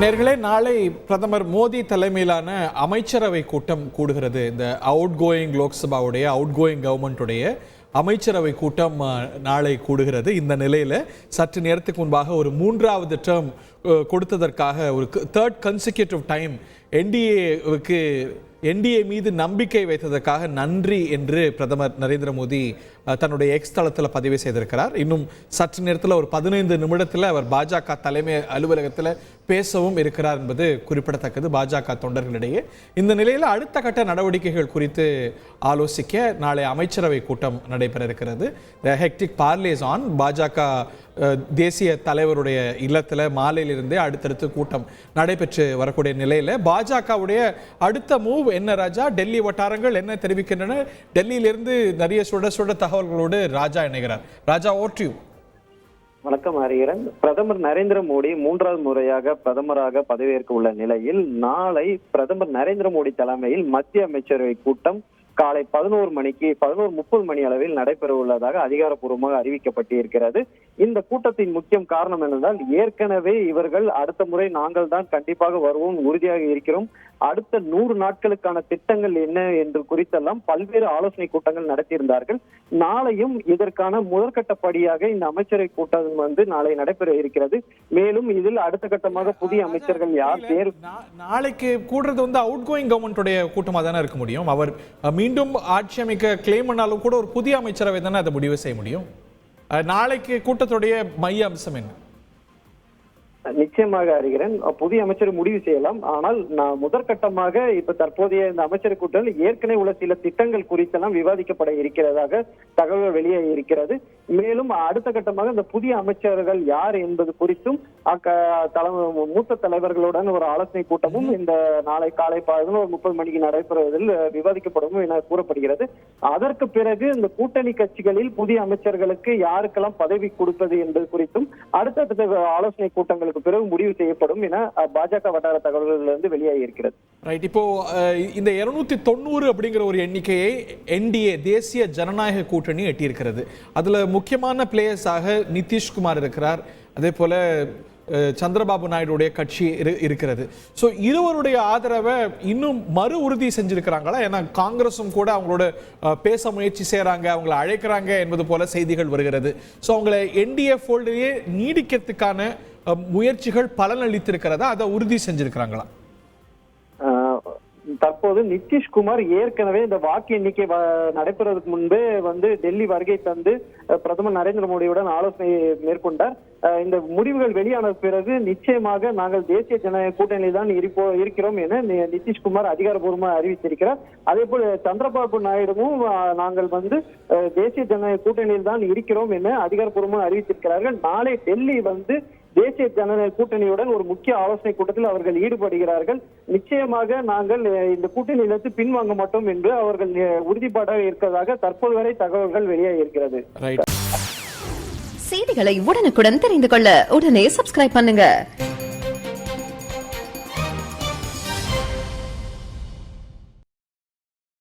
நேர்களே, நாளை பிரதமர் மோடி தலைமையிலான அமைச்சரவை கூட்டம் கூடுகிறது. இந்த அவுட் கோயிங் லோக்சபாவுடைய அவுட் கோயிங் கவர்மெண்ட்டுடைய அமைச்சரவை கூட்டம் நாளை கூடுகிறது. இந்த நிலையில் சற்று நேரத்துக்கு முன்பாக ஒரு 3வது டேர்ம் கொடுத்ததற்காக ஒரு 3rd கன்சிக்யூட்டிவ் டைம் என்டிஏ மீது நம்பிக்கை வைத்ததற்காக நன்றி என்று பிரதமர் நரேந்திர மோடி தன்னுடைய எக்ஸ் தளத்தில் பதிவு செய்திருக்கிறார். இன்னும் சற்று நேரத்தில் ஒரு 15 நிமிடத்தில் அவர் பாஜக தலைமை அலுவலகத்தில் பேசவும் இருக்கிறார் என்பது குறிப்பிடத்தக்கது பாஜக தொண்டர்களிடையே. இந்த நிலையில் அடுத்த கட்ட நடவடிக்கைகள் குறித்து ஆலோசிக்க நாளை அமைச்சரவை கூட்டம் நடைபெற இருக்கிறது. Hectic parleys on. பாஜக தேசிய தலைவருடைய இல்லத்தில் மாலையிலிருந்தே அடுத்தடுத்து கூட்டம் நடைபெற்று வரக்கூடிய நிலையில் பாஜகவுடைய அடுத்த மூவ் என்ன ராஜா? டெல்லி வட்டாரங்கள் என்ன தெரிவிக்கின்றன? டெல்லியிலிருந்து நிறைய சுட தகவல்களோடு ராஜா இணைகிறார். ராஜா, ஓவர் டு யூ. வணக்கம் ஹரிஹரன். பிரதமர் நரேந்திர மோடி 3வது முறையாக பிரதமராக பதவியேற்க உள்ள நிலையில் நாளை பிரதமர் நரேந்திர மோடி தலைமையில் மத்திய அமைச்சரவை கூட்டம் காலை 11:30 மணி அளவில் நடைபெற உள்ளதாக அதிகாரப்பூர்வமாக அறிவிக்கப்பட்டிருக்கிறது. இந்த கூட்டத்தின் முக்கிய காரணம் என்னென்றால், ஏற்கனவே இவர்கள் அடுத்த முறை நாங்கள் தான் கண்டிப்பாக வருவோம், உறுதியாக இருக்கிறோம், அடுத்த 100 நாட்களுக்கான திட்டங்கள் என்ன என்று குறித்தெல்லாம் பல்வேறு ஆலோசனை கூட்டங்கள் நடத்தியிருந்தார்கள். நாளையும் இதற்கான முதற்கட்ட படியாக இந்த அமைச்சரவை கூட்டம் நாளை நடைபெற இருக்கிறது. மேலும் இதில் அடுத்த கட்டமாக புதிய அமைச்சர்கள் யார் பேர் நாளைக்கு கூடுறது அவுட் கோயிங் கவர்மெண்ட்டுடைய கூட்டமாக தானே இருக்க முடியும். அவர் மீண்டும் ஆட்சி அமைக்க கிளைம் பண்ணாலும் கூட ஒரு புதிய அமைச்சரவை தானே அதை முடிவு செய்ய முடியும். நாளைக்கு கூட்டத்துடைய மைய அம்சம் என்ன? நிச்சயமாக அறிகிறேன், புதிய அமைச்சர் முடிவு செய்யலாம். ஆனால் முதற்கட்டமாக இப்ப தற்போதைய இந்த அமைச்சர் கூட்டத்தில் ஏற்கனவே உள்ள சில திட்டங்கள் குறித்தெல்லாம் விவாதிக்கப்பட இருக்கிறதாக தகவல் வெளியே இருக்கிறது. மேலும் அடுத்த கட்டமாக இந்த புதிய அமைச்சர்கள் யார் என்பது குறித்தும் மூத்த தலைவர்களுடன் ஒரு ஆலோசனை கூட்டமும் இந்த நாளை காலை 11:30 மணிக்கு நடைபெறுவதில் விவாதிக்கப்படும் என கூறப்படுகிறது. அதற்கு பிறகு இந்த கூட்டணி கட்சிகளில் புதிய அமைச்சர்களுக்கு யாருக்கெல்லாம் பதவி கொடுப்பது என்பது குறித்தும் அடுத்த ஆலோசனை கூட்டங்களுக்கு பிறகு முடிவு செய்யப்படும் என பாஜக வட்டார தகவல்களிலிருந்து வெளியாகி இருக்கிறது. ரைட். இப்போ இந்த 290 அப்படிங்கிற ஒரு எண்ணிக்கையை என்டிஏ தேசிய ஜனநாயக கூட்டணி எட்டியிருக்கிறது. அதுல முக்கியமான பிளேயர்ஸாக நிதிஷ்குமார் இருக்கிறார், அதே போல சந்திரபாபு நாயுடைய கட்சி இருக்கிறது. ஸோ இருவருடைய ஆதரவை இன்னும் மறு உறுதி செஞ்சிருக்கிறாங்களா? ஏன்னா காங்கிரஸும் கூட அவங்களோட பேச முயற்சி செய்யறாங்க, அவங்களை அழைக்கிறாங்க என்பது போல செய்திகள் வருகிறது. ஸோ அவங்களை என்டிஏ ஃபோல்டரையே நீடிக்கிறதுக்கான முயற்சிகள் பலனளித்திருக்கிறதா? அதை உறுதி செஞ்சிருக்கிறாங்களா? தற்போது நிதிஷ்குமார் ஏற்கனவே இந்த வாக்கு எண்ணிக்கை நடைபெறுவதற்கு முன்பே டெல்லி வருகை தந்து பிரதமர் நரேந்திர மோடியுடன் ஆலோசனை மேற்கொண்டார். இந்த முடிவுகள் வெளியான பிறகு நிச்சயமாக நாங்கள் தேசிய ஜனநாயக கூட்டணியில் தான் இருக்கிறோம் என நிதிஷ்குமார் அதிகாரப்பூர்வமாக அறிவித்திருக்கிறார். அதே போல சந்திரபாபு நாயுடுவும் நாங்கள் தேசிய ஜனநாயக கூட்டணியில் தான் இருக்கிறோம் என அதிகாரப்பூர்வமாக அறிவித்திருக்கிறார்கள். நாளை டெல்லி தேசிய ஜனநாயக கூட்டணியுடன் ஒரு முக்கிய ஆலோசனை கூட்டத்தில் அவர்கள் ஈடுபடுகிறார்கள். நிச்சயமாக நாங்கள் இந்த கூட்டணியிலிருந்து பின்வாங்க மாட்டோம் என்று அவர்கள் உறுதிப்பாடாக இருக்கிறதாக தற்போது வரை தகவல்கள் வெளியாகி இருக்கிறது. செய்திகளை உடனுக்குடன் தெரிந்து கொள்ள உடனே சப்ஸ்கிரைப் பண்ணுங்க.